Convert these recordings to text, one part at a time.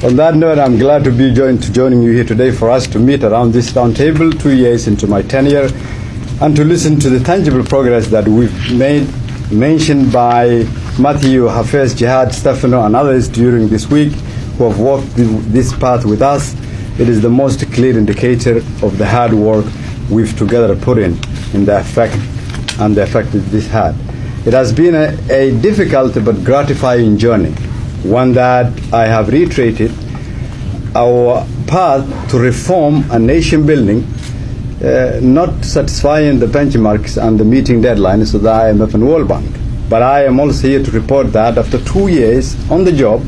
On that note, I'm glad to be joining you here today for us to meet around this round table 2 years into my tenure and to listen to the tangible progress that we've made, mentioned by Matthew, Hafez, Jihad, Stefano, and others during this week who have walked this path with us. It is the most clear indicator of the hard work we've together put in the effect and the effect that this had. It has been a difficult but gratifying journey, one that I have reiterated our path to reform and nation building, not satisfying the benchmarks and the meeting deadlines of the IMF and World Bank. But I am also here to report that after 2 years on the job,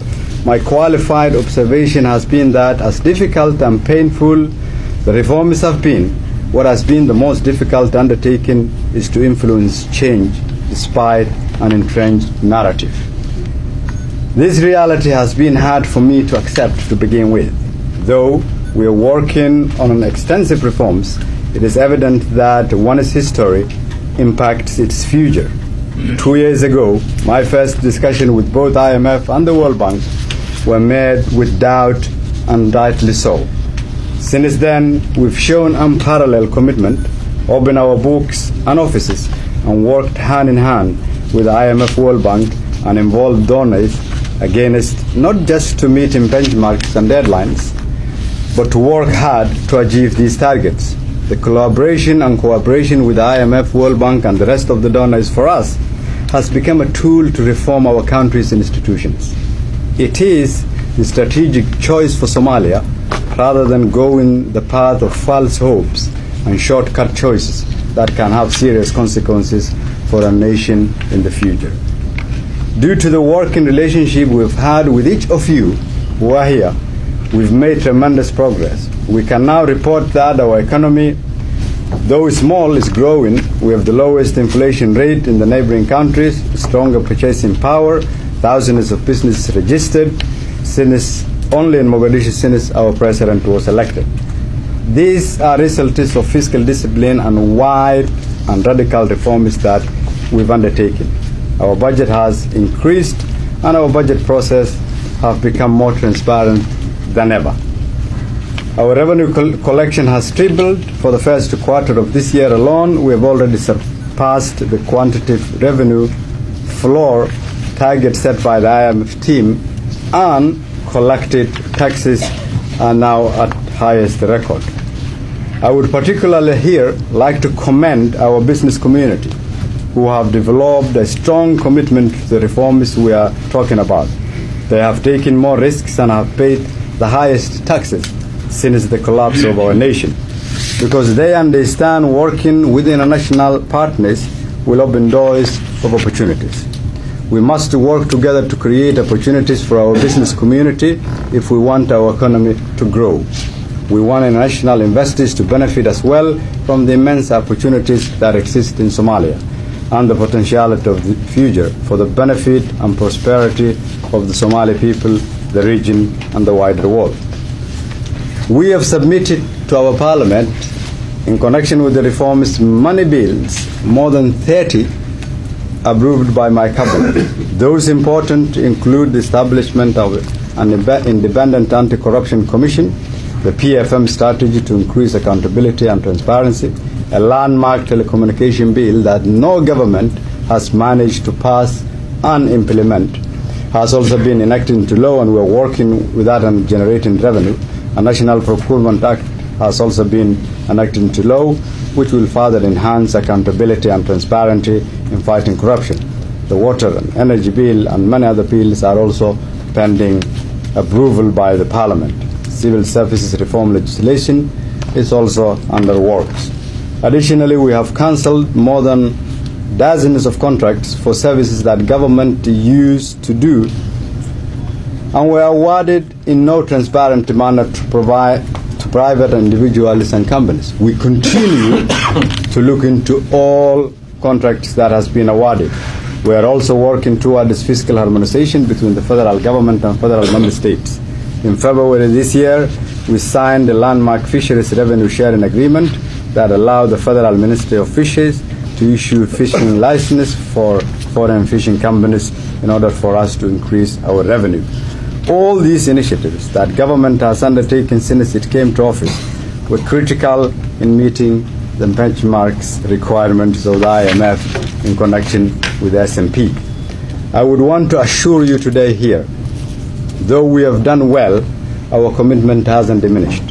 my qualified observation has been that as difficult and painful the reforms have been, what has been the most difficult undertaking is to influence change despite an entrenched narrative. This reality has been hard for me to accept to begin with. Though we are working on extensive reforms, it is evident that one's history impacts its future. 2 years ago, my first discussion with both IMF and the World Bank were met with doubt, and rightly so. Since then, we've shown unparalleled commitment, opened our books and offices, and worked hand in hand with the IMF, World Bank, and involved donors against not just to meet in benchmarks and deadlines, but to work hard to achieve these targets. The collaboration and cooperation with the IMF, World Bank, and the rest of the donors for us has become a tool to reform our country's institutions. It is the strategic choice for Somalia rather than going the path of false hopes and shortcut choices that can have serious consequences for a nation in the future. Due to the working relationship we've had with each of you who are here, we've made tremendous progress. We can now report that our economy, though small, is growing. We have the lowest inflation rate in the neighboring countries, stronger purchasing power, thousands of businesses registered only in Mogadishu since our president was elected. These are results of fiscal discipline and wide and radical reforms that we've undertaken. Our budget has increased and our budget process have become more transparent than ever. Our revenue collection has tripled. For the first quarter of this year alone, we have already surpassed the quantitative revenue floor target set by the IMF team, and collected taxes are now at highest record. I would particularly here like to commend our business community who have developed a strong commitment to the reforms we are talking about. They have taken more risks and have paid the highest taxes since the collapse of our nation, because they understand working with international partners will open doors of opportunities. We must work together to create opportunities for our business community if we want our economy to grow. We want international investors to benefit as well from the immense opportunities that exist in Somalia and the potentiality of the future for the benefit and prosperity of the Somali people, the region, and the wider world. We have submitted to our parliament, in connection with the reforms, money bills, more than 30 approved by my cabinet. Those important include the establishment of an independent anti-corruption commission, the PFM strategy to increase accountability and transparency, a landmark telecommunication bill that no government has managed to pass and implement, has also been enacted into law, and we're working with that and generating revenue. A National Procurement Act has also been enacted into law, which will further enhance accountability and transparency in fighting corruption. The water and energy bill and many other bills are also pending approval by the Parliament. Civil services reform legislation is also under works. Additionally, we have cancelled more than dozens of contracts for services that government used to do and were awarded in no transparent manner to provide to private individuals and companies. We continue to look into all contracts that has been awarded. We are also working towards fiscal harmonization between the federal government and federal member states. In February this year, we signed a landmark fisheries revenue sharing agreement that allowed the Federal Ministry of Fisheries to issue fishing licenses for foreign fishing companies in order for us to increase our revenue. All these initiatives that government has undertaken since it came to office were critical in meeting the benchmarks requirements of the IMF in connection with the S&P. I would want to assure you today here, though we have done well, our commitment hasn't diminished.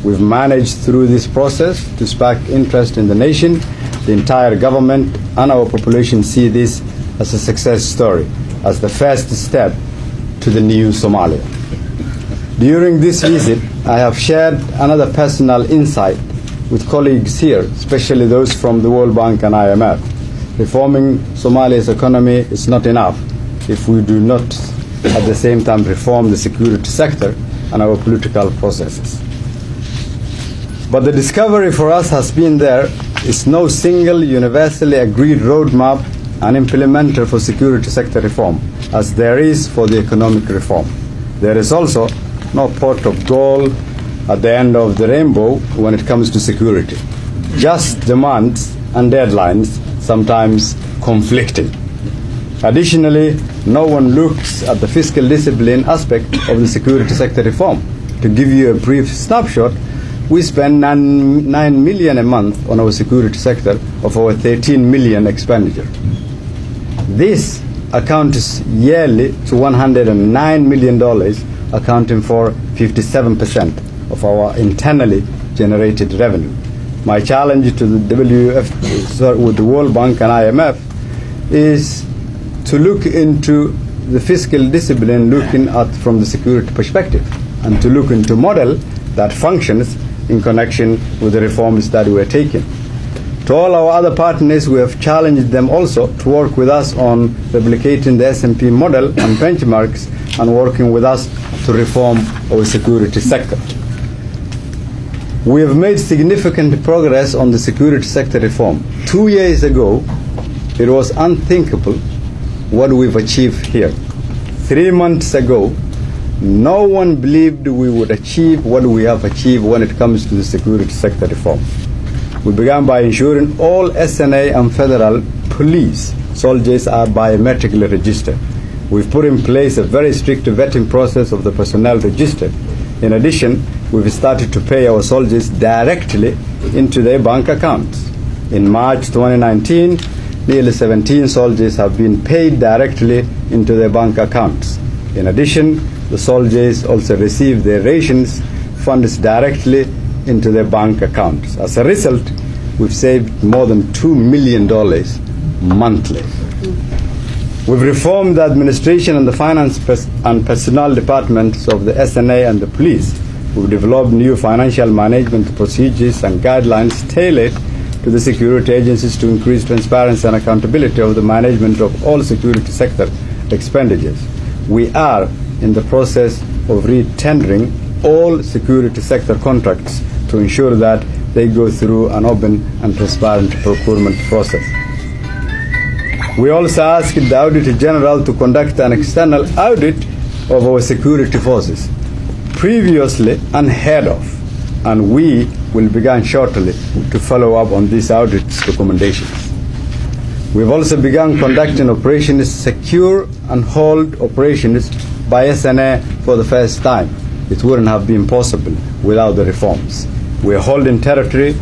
We've managed through this process to spark interest in the nation. The entire government and our population see this as a success story, as the first step to the new Somalia. During this visit, I have shared another personal insight with colleagues here, especially those from the World Bank and IMF. Reforming Somalia's economy is not enough if we do not at the same time reform the security sector and our political processes. But the discovery for us has been there is no single universally agreed roadmap and implementer for security sector reform, as there is for the economic reform. There is also no pot of gold at the end of the rainbow when it comes to security. Just demands and deadlines, sometimes conflicting. Additionally, no one looks at the fiscal discipline aspect of the security sector reform. To give you a brief snapshot, we spend 9 million a month on our security sector of our 13 million expenditure. This accounts yearly to $109 million, accounting for 57% of our internally generated revenue. My challenge to the with the World Bank and IMF is to look into the fiscal discipline looking at from the security perspective and to look into a model that functions in connection with the reforms that we are taking. To all our other partners, we have challenged them also to work with us on replicating the S&P model and benchmarks and working with us to reform our security sector. We have made significant progress on the security sector reform. 2 years ago, it was unthinkable what we've achieved here. 3 months ago, no one believed we would achieve what we have achieved when it comes to the security sector reform. We began by ensuring all SNA and federal police soldiers are biometrically registered. We've put in place a very strict vetting process of the personnel registered. In addition, we've started to pay our soldiers directly into their bank accounts. In March 2019, nearly 17 soldiers have been paid directly into their bank accounts. In addition, the soldiers also receive their rations funds directly into their bank accounts. As a result, we've saved more than $2 million monthly. We've reformed the administration and the finance and personnel departments of the SNA and the police. We've developed new financial management procedures and guidelines tailored to the security agencies to increase transparency and accountability of the management of all security sector expenditures. We are in the process of re-tendering all security sector contracts to ensure that they go through an open and transparent procurement process. We also asked the Auditor General to conduct an external audit of our security forces, previously unheard of, and we will begin shortly to follow up on these audit's recommendations. We've also begun conducting operations secure and hold operations by SNA for the first time. It wouldn't have been possible without the reforms. We're holding territory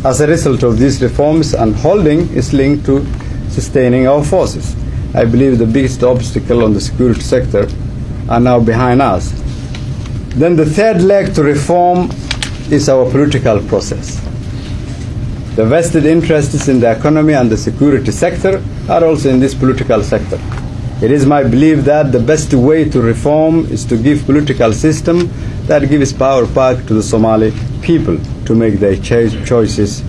as a result of these reforms, and holding is linked to sustaining our forces. I believe the biggest obstacle on the security sector are now behind us. Then the third leg to reform is our political process. The vested interests in the economy and the security sector are also in this political sector. It is my belief that the best way to reform is to give political system that gives power back to the Somali people to make their choices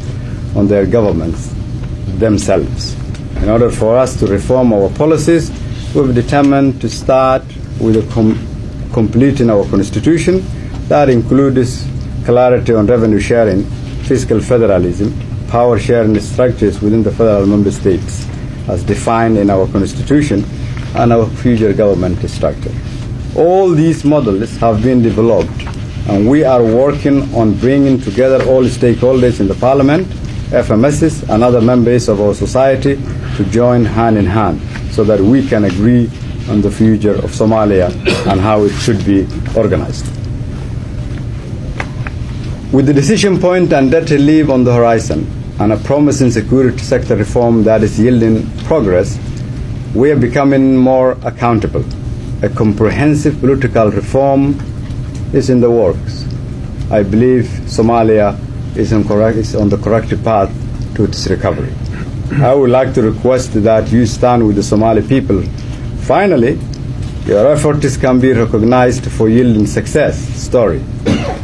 on their governments themselves. In order for us to reform our policies, we've determined to start with completing our constitution. That includes clarity on revenue sharing, fiscal federalism, power sharing structures within the federal member states as defined in our constitution, and our future government structure. All these models have been developed, and we are working on bringing together all stakeholders in the Parliament, FMSs, and other members of our society to join hand in hand so that we can agree on the future of Somalia and how it should be organized. With the decision point and debt relief on the horizon and a promising security sector reform that is yielding progress, we are becoming more accountable. A comprehensive political reform is in the works. I believe Somalia is on the correct path to its recovery. I would like to request that you stand with the Somali people. Finally, your efforts can be recognized for yielding success story.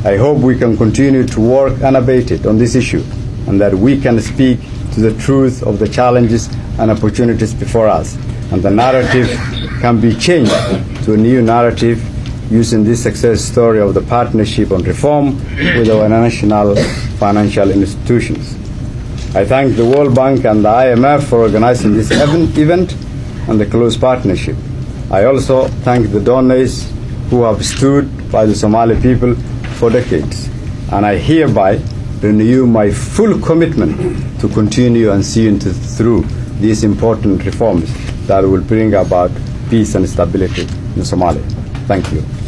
I hope we can continue to work unabated on this issue and that we can speak to the truth of the challenges and opportunities before us. And the narrative can be changed to a new narrative using this success story of the partnership on reform with our national financial institutions. I thank the World Bank and the IMF for organizing this event and the close partnership. I also thank the donors who have stood by the Somali people for decades, and I hereby renew my full commitment to continue and see through these important reforms that will bring about peace and stability in Somalia. Thank you.